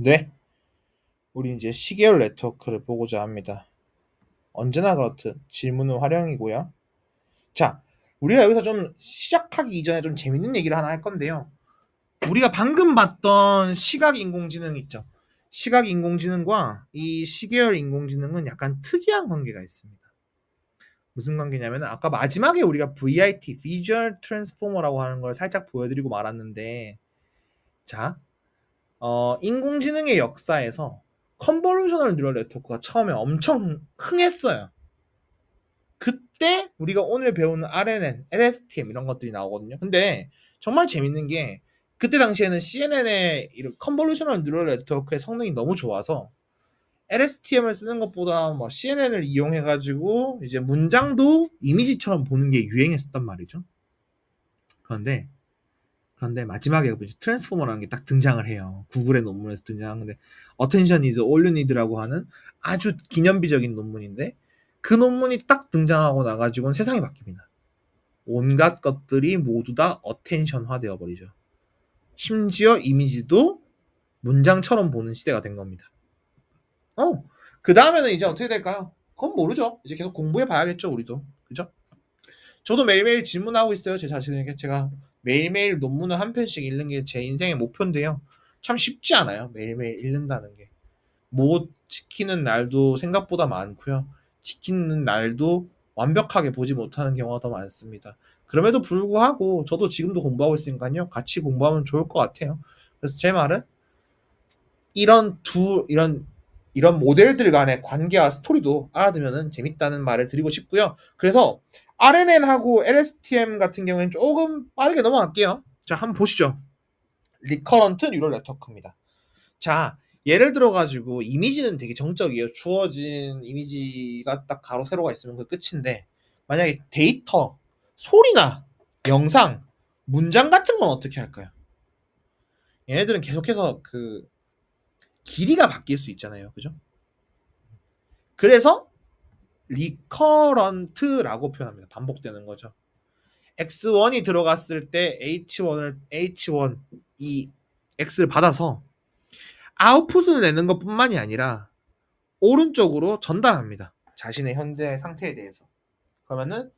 네, 우리 이제 시계열 네트워크를 보고자 합니다. 언제나 그렇듯 질문은 활용이고요. 자, 우리가 여기서 좀 시작하기 이전에 좀 재밌는 얘기를 하나 할 건데요. 우리가 방금 봤던 시각 인공지능 있죠. 시각 인공지능과 이 시계열 인공지능은 약간 특이한 관계가 있습니다. 무슨 관계냐면 아까 마지막에 우리가 VIT, Visual Transformer라고 하는 걸 살짝 보여드리고 말았는데, 자, 인공지능의 역사에서 컨볼루셔널 뉴럴 네트워크가 처음에 엄청 흥했어요. 그때 우리가 오늘 배우는 RNN, LSTM 이런 것들이 나오거든요. 근데 정말 재밌는 게 그때 당시에는 CNN의 컨볼루셔널 뉴럴 네트워크의 성능이 너무 좋아서 LSTM을 쓰는 것보다 뭐 CNN을 이용해가지고 이제 문장도 이미지처럼 보는 게 유행했었단 말이죠. 그런데 마지막에 트랜스포머라는 게 딱 등장을 해요. 구글의 논문에서 등장하는데 Attention is all you need라고 하는 아주 기념비적인 논문인데 그 논문이 딱 등장하고 나가지고는 세상이 바뀝니다. 온갖 것들이 모두 다 어텐션화 되어 버리죠. 심지어 이미지도 문장처럼 보는 시대가 된 겁니다. 그 다음에는 이제 어떻게 될까요? 그건 모르죠. 이제 계속 공부해 봐야겠죠, 우리도. 그죠? 저도 매일매일 질문하고 있어요, 제 자신에게. 제가 매일매일 논문을 한 편씩 읽는 게 제 인생의 목표인데요. 참 쉽지 않아요, 매일매일 읽는다는 게. 못 지키는 날도 생각보다 많고요. 지키는 날도 완벽하게 보지 못하는 경우가 더 많습니다. 그럼에도 불구하고 저도 지금도 공부하고 있으니까요. 같이 공부하면 좋을 것 같아요. 그래서 제 말은 이런 모델들 간의 관계와 스토리도 알아두면 재밌다는 말을 드리고 싶고요. 그래서 RNN하고 LSTM 같은 경우에는 조금 빠르게 넘어갈게요. 자, 한번 보시죠. 리커런트 뉴럴 네트워크입니다. 자, 예를 들어가지고 이미지는 되게 정적이에요. 주어진 이미지가 딱 가로 세로가 있으면 그 끝인데 만약에 데이터, 소리나 영상, 문장 같은 건 어떻게 할까요? 얘네들은 계속해서 그 길이가 바뀔 수 있잖아요. 그죠? 그래서 리커런트라고 표현합니다. 반복되는 거죠. X1이 들어갔을 때 H1 이 X를 받아서 아웃풋을 내는 것뿐만이 아니라 오른쪽으로 전달합니다. 자신의 현재 상태에 대해서. 그러면은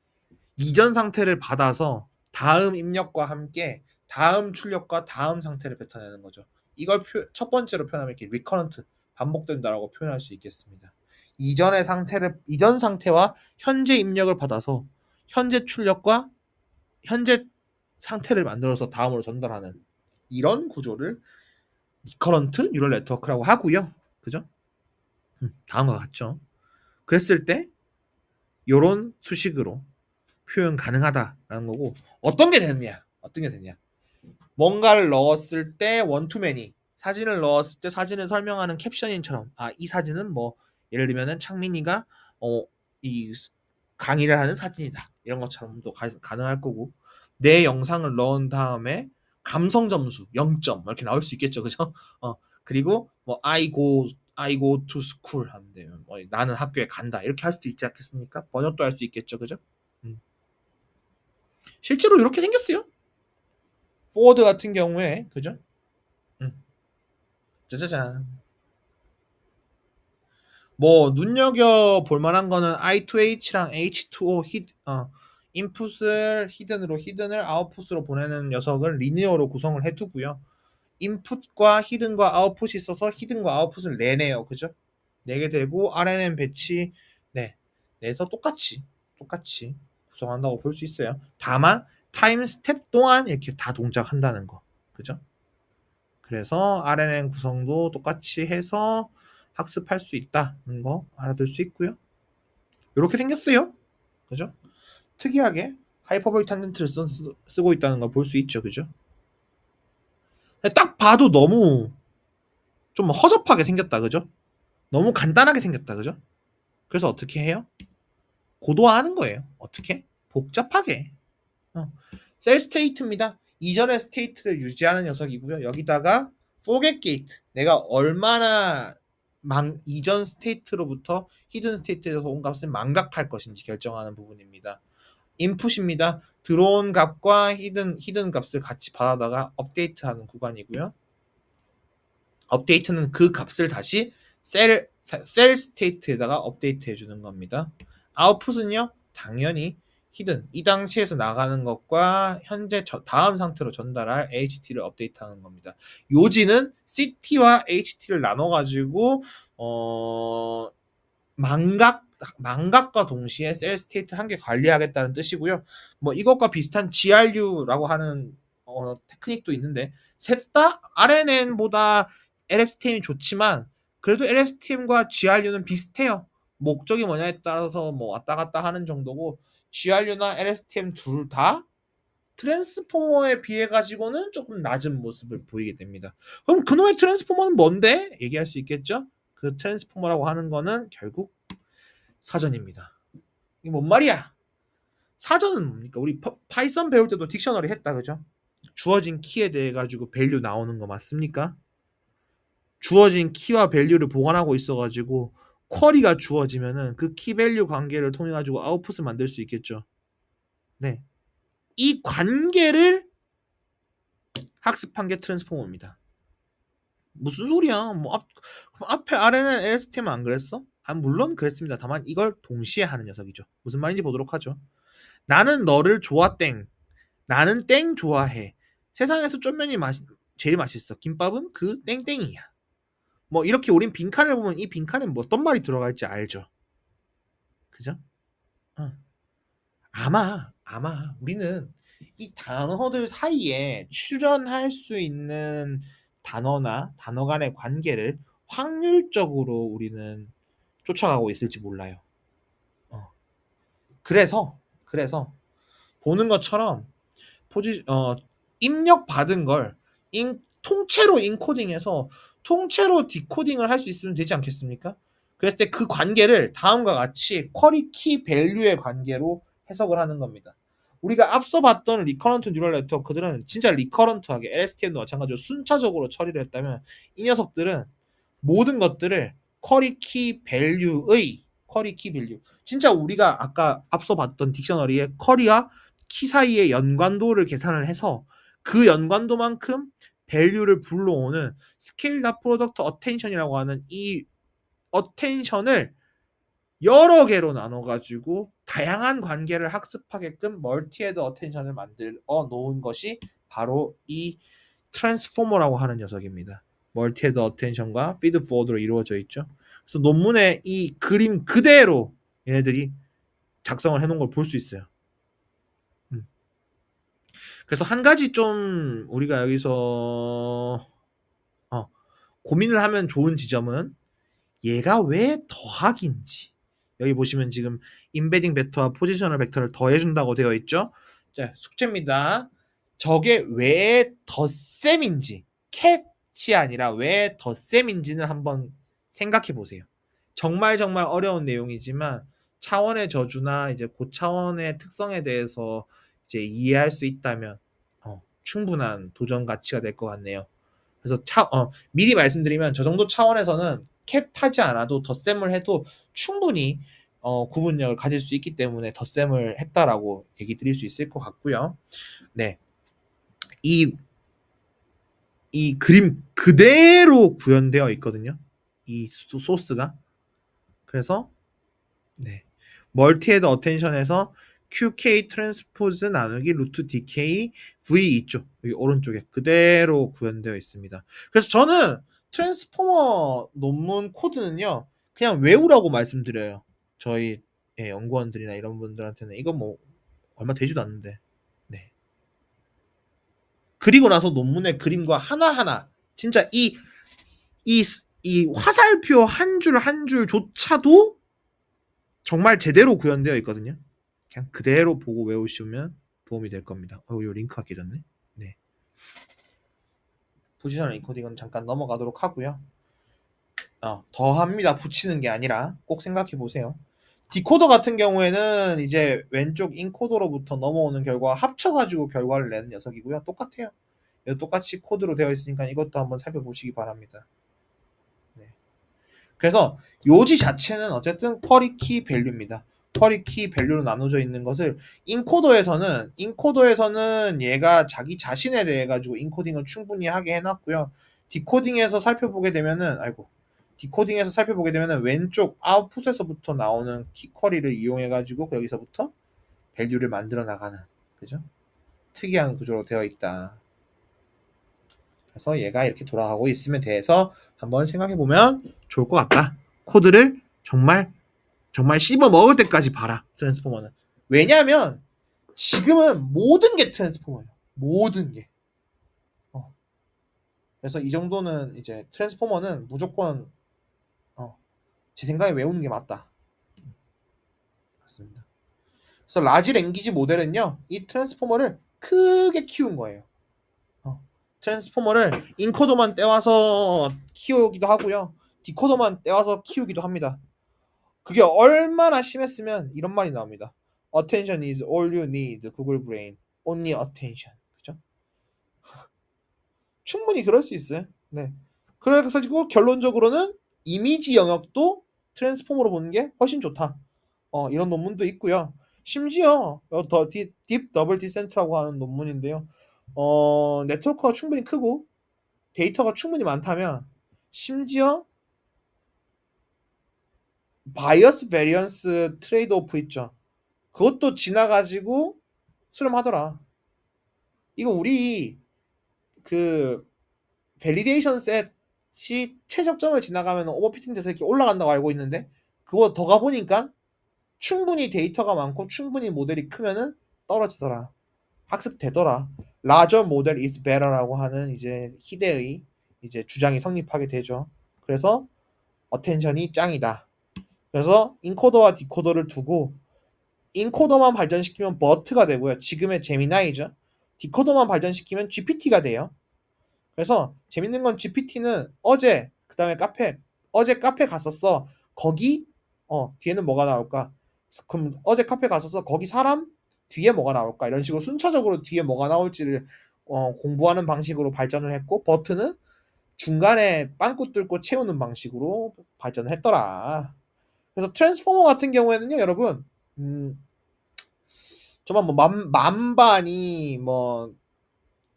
이전 상태를 받아서 다음 입력과 함께 다음 출력과 다음 상태를 뱉어내는 거죠. 이걸 첫 번째로 표현하면 이렇게 리커런트 반복된다라고 표현할 수 있겠습니다. 이전 상태와 현재 입력을 받아서 현재 출력과 현재 상태를 만들어서 다음으로 전달하는 이런 구조를 리커런트 뉴럴 네트워크라고 하고요. 그죠? 다음과 같죠. 그랬을 때 요런 수식으로 표현 가능하다라는 거고 어떤 게 되느냐? 뭔가를 넣었을 때 원투맨이 사진을 넣었을 때 사진을 설명하는 캡션인처럼 이 사진은 뭐 예를 들면은 창민이가 이 강의를 하는 사진이다 이런 것처럼도 가능할 거고 내 영상을 넣은 다음에 감성 점수 0점 이렇게 나올 수 있겠죠, 그죠? 그리고 뭐 I go to school 하는데 뭐 나는 학교에 간다 이렇게 할 수도 있지 않겠습니까? 번역도 할 수 있겠죠, 그죠? 실제로 이렇게 생겼어요. 포워드 같은 경우에 그죠? 짜자잔. 뭐 눈여겨 볼 만한 거는 I2H랑 H2O 인풋을 히든을 아웃풋으로 보내는 녀석을 리니어로 구성을 해두고요. 인풋과 히든과 아웃풋이 있어서 히든과 아웃풋을 내네요. 그죠? 내게 되고 RNN 배치 내서 똑같이 구성한다고 볼 수 있어요. 다만 타임 스텝 동안 이렇게 다 동작한다는 거. 그죠? 그래서 RNN 구성도 똑같이 해서 학습할 수 있다는 거 알아둘 수 있고요. 이렇게 생겼어요. 그죠? 특이하게 하이퍼볼 탄젠트를 쓰고 있다는 걸 볼 수 있죠. 그죠? 딱 봐도 너무 좀 허접하게 생겼다. 그죠? 너무 간단하게 생겼다. 그죠? 그래서 어떻게 해요? 고도화하는 거예요. 어떻게? 복잡하게. 셀 스테이트입니다. 이전의 스테이트를 유지하는 녀석이고요. 여기다가 forget gate. 내가 얼마나 이전 스테이트로부터 히든 스테이트에서 온 값을 망각할 것인지 결정하는 부분입니다. 인풋입니다. 들어온 값과 히든 값을 같이 받아다가 업데이트하는 구간이고요. 업데이트는 그 값을 다시 셀 스테이트에다가 업데이트 해주는 겁니다. 아웃풋은요, 당연히 히든, 이 당시에서 나가는 것과 현재 다음 상태로 전달할 HT를 업데이트하는 겁니다. 요지는 CT와 HT를 나눠가지고 망각과 동시에 셀 스테이트를 함께 관리하겠다는 뜻이고요. 뭐 이것과 비슷한 GRU라고 하는 테크닉도 있는데, 셋 다 RNN보다 LSTM이 좋지만 그래도 LSTM과 GRU는 비슷해요. 목적이 뭐냐에 따라서 뭐 왔다 갔다 하는 정도고, GRU나 LSTM 둘 다 트랜스포머에 비해 가지고는 조금 낮은 모습을 보이게 됩니다. 그럼 그놈의 트랜스포머는 뭔데? 얘기할 수 있겠죠? 그 트랜스포머라고 하는 거는 결국 사전입니다. 이게 뭔 말이야? 사전은 뭡니까? 우리 파이썬 배울 때도 딕셔너리 했다, 그죠? 주어진 키에 대해 가지고 밸류 나오는 거 맞습니까? 주어진 키와 밸류를 보관하고 있어가지고 쿼리가 주어지면은 그 키 밸류 관계를 통해 가지고 아웃풋을 만들 수 있겠죠. 네, 이 관계를 학습한 게 트랜스포머입니다. 무슨 소리야? 뭐 앞에 RNN, LSTM 안 그랬어? 물론 그랬습니다. 다만 이걸 동시에 하는 녀석이죠. 무슨 말인지 보도록 하죠. 나는 너를 좋아 땡. 나는 땡 좋아해. 세상에서 쫀면이 제일 맛있어. 김밥은 그 땡땡이야. 뭐 이렇게 우린 빈칸을 보면 이 빈칸에 뭐 어떤 말이 들어갈지 알죠. 그죠? 아마 우리는 이 단어들 사이에 출현할 수 있는 단어나 단어 간의 관계를 확률적으로 우리는 쫓아가고 있을지 몰라요. 그래서 보는 것처럼 입력 받은 걸 통째로 인코딩해서 통째로 디코딩을 할 수 있으면 되지 않겠습니까? 그랬을 때 그 관계를 다음과 같이 쿼리 키 밸류의 관계로 해석을 하는 겁니다. 우리가 앞서 봤던 리커런트 뉴럴 네트워크들은 진짜 리커런트하게 LSTM도 마찬가지로 순차적으로 처리를 했다면, 이 녀석들은 모든 것들을 쿼리 키 밸류의 쿼리 키 밸류, 진짜 우리가 아까 앞서 봤던 딕셔너리의 쿼리와 키 사이의 연관도를 계산을 해서 그 연관도만큼 밸류를 불러오는 스케일드 프로덕트 어텐션이라고 하는 이 어텐션을 여러 개로 나눠가지고 다양한 관계를 학습하게끔 멀티헤드 어텐션을 만들어 놓은 것이 바로 이 트랜스포머라고 하는 녀석입니다. 멀티헤드 어텐션과 피드 포워드로 이루어져 있죠. 그래서 논문에 이 그림 그대로 얘네들이 작성을 해놓은 걸 볼 수 있어요. 그래서 한 가지 좀 우리가 여기서 고민을 하면 좋은 지점은 얘가 왜 더하기인지. 여기 보시면 지금 인베딩 벡터와 포지셔널 벡터를 더해준다고 되어 있죠. 자, 숙제입니다. 저게 왜 덧셈인지, 캣이 아니라 왜 덧셈인지는 한번 생각해 보세요. 정말 어려운 내용이지만 차원의 저주나 이제 고차원의 특성에 대해서 이제 이해할 수 있다면 충분한 도전 가치가 될 것 같네요. 그래서 미리 말씀드리면 저 정도 차원에서는 캣 하지 않아도 덧셈을 해도 충분히 구분력을 가질 수 있기 때문에 덧셈을 했다라고 얘기 드릴 수 있을 것 같고요. 네, 이 그림 그대로 구현되어 있거든요. 이 소스가. 그래서 네, 멀티헤드 어텐션에서 QK 트랜스포즈 나누기 루트 DK V 있죠. 여기 오른쪽에 그대로 구현되어 있습니다. 그래서 저는 트랜스포머 논문 코드는요, 그냥 외우라고 말씀드려요. 저희 연구원들이나 이런 분들한테는 이건 뭐 얼마 되지도 않는데. 네. 그리고 나서 논문의 그림과 하나하나 진짜 이 화살표 한 줄 한 줄조차도 정말 제대로 구현되어 있거든요. 그냥 그대로 보고 외우시면 도움이 될 겁니다. 이 링크가 깨졌네. 네. 포지셔널 인코딩은 잠깐 넘어가도록 하고요. 더합니다. 붙이는 게 아니라 꼭 생각해 보세요. 디코더 같은 경우에는 이제 왼쪽 인코더로부터 넘어오는 결과와 합쳐가지고 결과를 내는 녀석이고요. 똑같아요. 똑같이 코드로 되어 있으니까 이것도 한번 살펴보시기 바랍니다. 네. 그래서 요지 자체는 어쨌든 쿼리 키 밸류입니다. 쿼리 키 밸류로 나눠져 있는 것을 인코더에서는 얘가 자기 자신에 대해 가지고 인코딩을 충분히 하게 해놨고요. 디코딩에서 살펴보게 되면은 왼쪽 아웃풋에서부터 나오는 키쿼리를 이용해 가지고 여기서부터 밸류를 만들어 나가는, 그죠? 특이한 구조로 되어 있다. 그래서 얘가 이렇게 돌아가고 있으면 대해서 한번 생각해 보면 좋을 것 같다. 코드를 정말 씹어 먹을 때까지 봐라. 트랜스포머는. 왜냐하면 지금은 모든 게 트랜스포머예요. 모든 게. 그래서 이 정도는 이제 트랜스포머는 무조건 제 생각에 외우는 게 맞다. 맞습니다. 그래서 라지 랭귀지 모델은요, 이 트랜스포머를 크게 키운 거예요. 트랜스포머를 인코더만 떼와서 키우기도 하고요, 디코더만 떼와서 키우기도 합니다. 그게 얼마나 심했으면 이런 말이 나옵니다. Attention is all you need, Google Brain. Only attention. 그죠? 충분히 그럴 수 있어요. 네. 그래가지고 결론적으로는 이미지 영역도 트랜스포머로 보는 게 훨씬 좋다. 이런 논문도 있고요. 심지어 더 딥 더블 디센트라고 하는 논문인데요. 네트워크가 충분히 크고 데이터가 충분히 많다면 심지어 바이어스 베리언스 트레이드 오프 있죠. 그것도 지나가지고 수렴하더라. 이거 우리 그 밸리데이션 셋이 최적점을 지나가면 오버피팅 돼서 이렇게 올라간다고 알고 있는데, 그거 더 가보니까 충분히 데이터가 많고 충분히 모델이 크면은 떨어지더라. 학습되더라. larger model is better라고 하는 이제 희대의 이제 주장이 성립하게 되죠. 그래서 어텐션이 짱이다. 그래서 인코더와 디코더를 두고 인코더만 발전시키면 버트가 되고요. 지금의 제미나이죠. 디코더만 발전시키면 GPT가 돼요. 그래서 재밌는 건 GPT는 어제 카페 갔었어. 거기 뒤에는 뭐가 나올까? 그럼 어제 카페 갔었어. 거기 사람 뒤에 뭐가 나올까? 이런 식으로 순차적으로 뒤에 뭐가 나올지를 공부하는 방식으로 발전을 했고, 버트는 중간에 빵꾸 뚫고 채우는 방식으로 발전을 했더라. 그래서 트랜스포머 같은 경우에는요, 여러분, 정말 뭐 만반이 뭐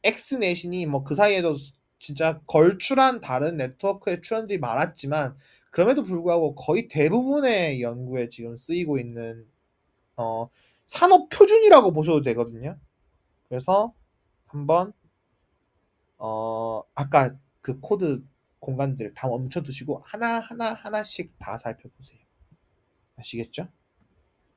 엑스넷이니 뭐 그 사이에도 진짜 걸출한 다른 네트워크의 트렌드들이 많았지만, 그럼에도 불구하고 거의 대부분의 연구에 지금 쓰이고 있는 산업 표준이라고 보셔도 되거든요. 그래서 한번 아까 그 코드 공간들 다 멈춰두시고 하나씩 다 살펴보세요. 아시겠죠?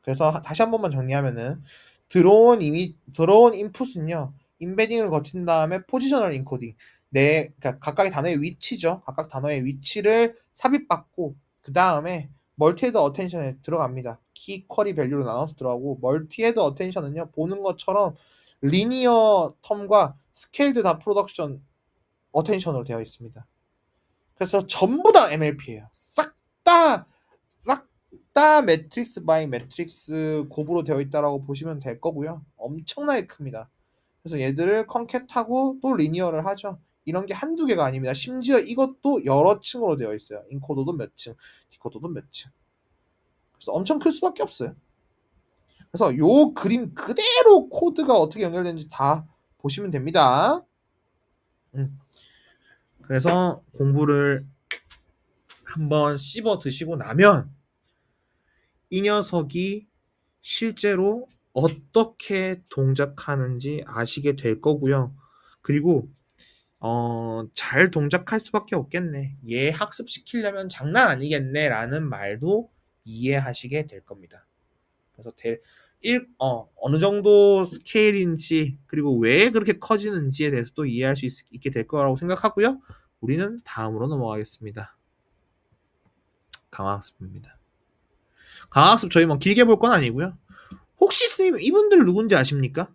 그래서 다시 한 번만 정리하면은 들어온 인풋은요, 인베딩을 거친 다음에 포지셔널 인코딩, 그러니까 각각의 단어의 위치죠. 각각 단어의 위치를 삽입받고 그 다음에 멀티헤드 어텐션에 들어갑니다. 키 쿼리 밸류로 나눠서 들어가고, 멀티헤드 어텐션은요, 보는 것처럼 리니어 텀과 스케일드 다 프로덕션 어텐션으로 되어 있습니다. 그래서 전부 다 MLP예요. 싹 다 매트릭스 바이 매트릭스 곱으로 되어 있다라고 보시면 될 거고요. 엄청나게 큽니다. 그래서 얘들을 컨캣하고 또 리니어를 하죠. 이런 게 한두 개가 아닙니다. 심지어 이것도 여러 층으로 되어 있어요. 인코더도 몇 층, 디코더도 몇 층. 그래서 엄청 클 수밖에 없어요. 그래서 요 그림 그대로 코드가 어떻게 연결되는지 다 보시면 됩니다. 그래서 공부를 한번 씹어 드시고 나면 이 녀석이 실제로 어떻게 동작하는지 아시게 될 거고요. 그리고 잘 동작할 수밖에 없겠네. 얘 학습시키려면 장난 아니겠네 라는 말도 이해하시게 될 겁니다. 그래서 어느 정도 스케일인지, 그리고 왜 그렇게 커지는지에 대해서도 이해할 수 있게 될 거라고 생각하고요. 우리는 다음으로 넘어가겠습니다. 강화학습입니다. 강화학습 저희 뭐 길게 볼 건 아니고요. 혹시 스님 이분들 누군지 아십니까?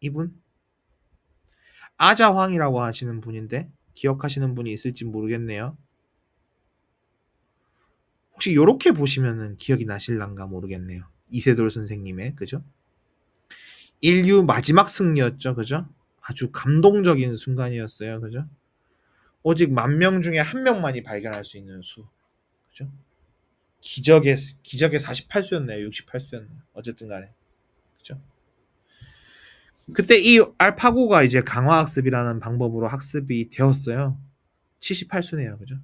이분 아자황이라고 하시는 분인데 기억하시는 분이 있을지 모르겠네요. 혹시 요렇게 보시면은 기억이 나실란가 모르겠네요. 이세돌 선생님의, 그죠? 인류 마지막 승리였죠, 그죠? 아주 감동적인 순간이었어요, 그죠? 오직 10,000명 중에 1명만이 발견할 수 있는 수, 그죠? 기적의 48수였나요? 68수였나요? 어쨌든 간에, 그죠? 그때 이 알파고가 이제 강화학습이라는 방법으로 학습이 되었어요. 78수네요. 그죠?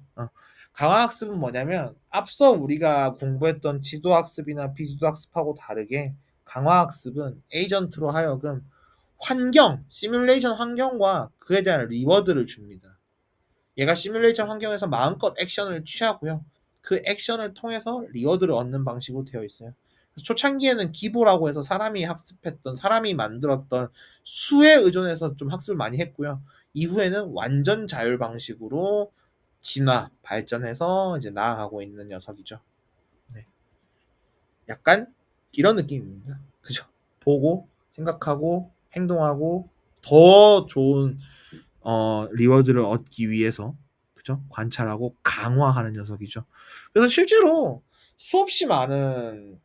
강화학습은 뭐냐면 앞서 우리가 공부했던 지도학습이나 비지도학습하고 다르게 강화학습은 에이전트로 하여금 환경, 시뮬레이션 환경과 그에 대한 리워드를 줍니다. 얘가 시뮬레이션 환경에서 마음껏 액션을 취하고요. 그 액션을 통해서 리워드를 얻는 방식으로 되어 있어요. 초창기에는 기보라고 해서 사람이 만들었던 수에 의존해서 좀 학습을 많이 했고요. 이후에는 완전 자율 방식으로 진화, 발전해서 이제 나아가고 있는 녀석이죠. 네. 약간 이런 느낌입니다. 그죠? 보고, 생각하고, 행동하고, 더 좋은 리워드를 얻기 위해서 그죠? 관찰하고 강화하는 녀석이죠. 그래서 실제로 수없이 많은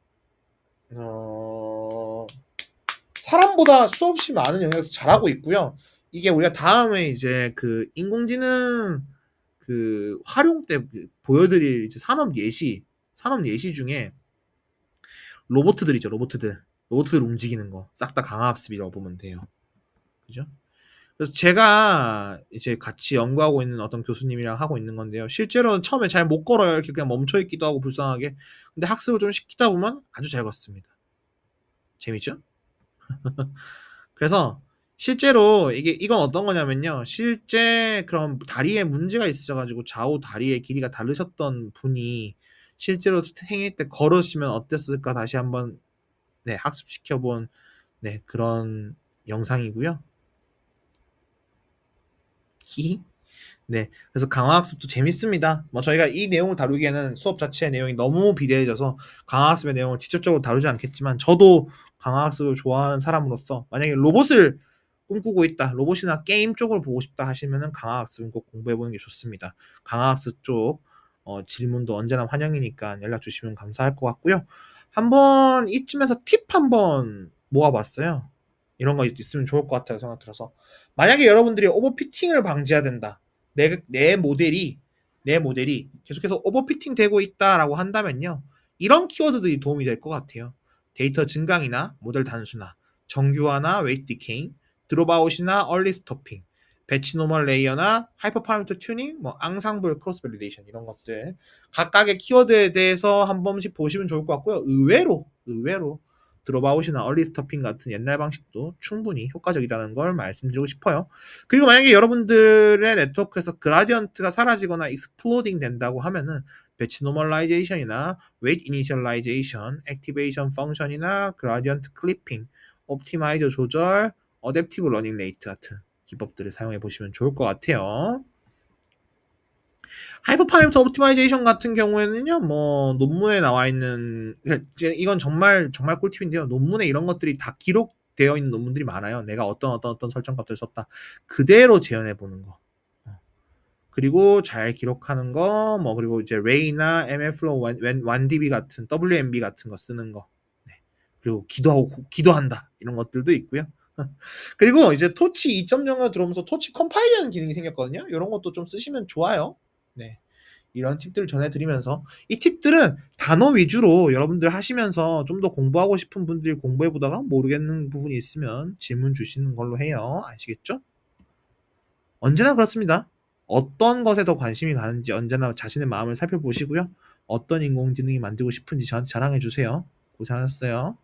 어, 사람보다 수없이 많은 영역에서 잘하고 있고요. 이게 우리가 다음에 이제 그 인공지능 그 활용 때 보여드릴 이제 산업 예시 중에 로봇들이죠, 로봇들 움직이는 거 싹 다 강화학습이라고 보면 돼요. 그죠? 그래서 제가 이제 같이 연구하고 있는 어떤 교수님이랑 하고 있는 건데요. 실제로는 처음에 잘 못 걸어요. 이렇게 그냥 멈춰 있기도 하고 불쌍하게. 근데 학습을 좀 시키다 보면 아주 잘 걷습니다. 재밌죠? 그래서 실제로 이건 어떤 거냐면요. 실제 그런 다리에 문제가 있어가지고 좌우 다리의 길이가 다르셨던 분이 실제로 생일 때 걸으시면 어땠을까 다시 한번 네, 학습시켜본 네, 그런 영상이고요. 히히. 네. 그래서 강화학습도 재밌습니다. 뭐 저희가 이 내용을 다루기에는 수업 자체의 내용이 너무 비대해져서 강화학습의 내용을 직접적으로 다루지 않겠지만 저도 강화학습을 좋아하는 사람으로서 만약에 로봇을 꿈꾸고 있다, 로봇이나 게임 쪽을 보고 싶다 하시면은 강화학습은 꼭 공부해보는 게 좋습니다. 강화학습 쪽 질문도 언제나 환영이니까 연락 주시면 감사할 것 같고요. 한번 이쯤에서 팁 한번 모아봤어요. 이런 거 있으면 좋을 것 같아요. 생각 들어서. 만약에 여러분들이 오버피팅을 방지해야 된다. 내 모델이 계속해서 오버피팅 되고 있다라고 한다면요. 이런 키워드들이 도움이 될 것 같아요. 데이터 증강이나 모델 단순화, 정교화나 웨이트 디케잉, 드롭아웃이나 얼리 스토핑, 배치 노멀 레이어나 하이퍼 파라미터 튜닝, 뭐 앙상블 크로스 밸리데이션 이런 것들 각각의 키워드에 대해서 한 번씩 보시면 좋을 것 같고요. 의외로 드롭아웃이나 얼리 스토핑 같은 옛날 방식도 충분히 효과적이라는 걸 말씀드리고 싶어요. 그리고 만약에 여러분들의 네트워크에서 그라디언트가 사라지거나 익스플로딩 된다고 하면은 배치 노멀라이제이션이나 웨이트 이니셜라이제이션, 액티베이션 펑션이나 그라디언트 클리핑, 옵티마이저 조절, 어댑티브 러닝 레이트 같은 기법들을 사용해 보시면 좋을 것 같아요. 하이퍼 파라미터 옵티마이제이션 같은 경우에는요, 뭐 논문에 나와 있는 이건 정말 꿀팁인데요. 논문에 이런 것들이 다 기록되어 있는 논문들이 많아요. 내가 어떤 설정값들 썼다. 그대로 재현해 보는 거. 그리고 잘 기록하는 거, 뭐 그리고 이제 레이나 MFlow, 1DB 같은 WMB 같은 거 쓰는 거. 네. 그리고 기도한다 이런 것들도 있고요. 그리고 이제 토치 2.0에 들어오면서 토치 컴파일이라는 기능이 생겼거든요. 이런 것도 좀 쓰시면 좋아요. 네. 이런 팁들을 전해드리면서 이 팁들은 단어 위주로 여러분들 하시면서 좀 더 공부하고 싶은 분들이 공부해보다가 모르겠는 부분이 있으면 질문 주시는 걸로 해요. 아시겠죠? 언제나 그렇습니다. 어떤 것에 더 관심이 가는지 언제나 자신의 마음을 살펴보시고요. 어떤 인공지능이 만들고 싶은지 저한테 자랑해 주세요. 고생하셨어요.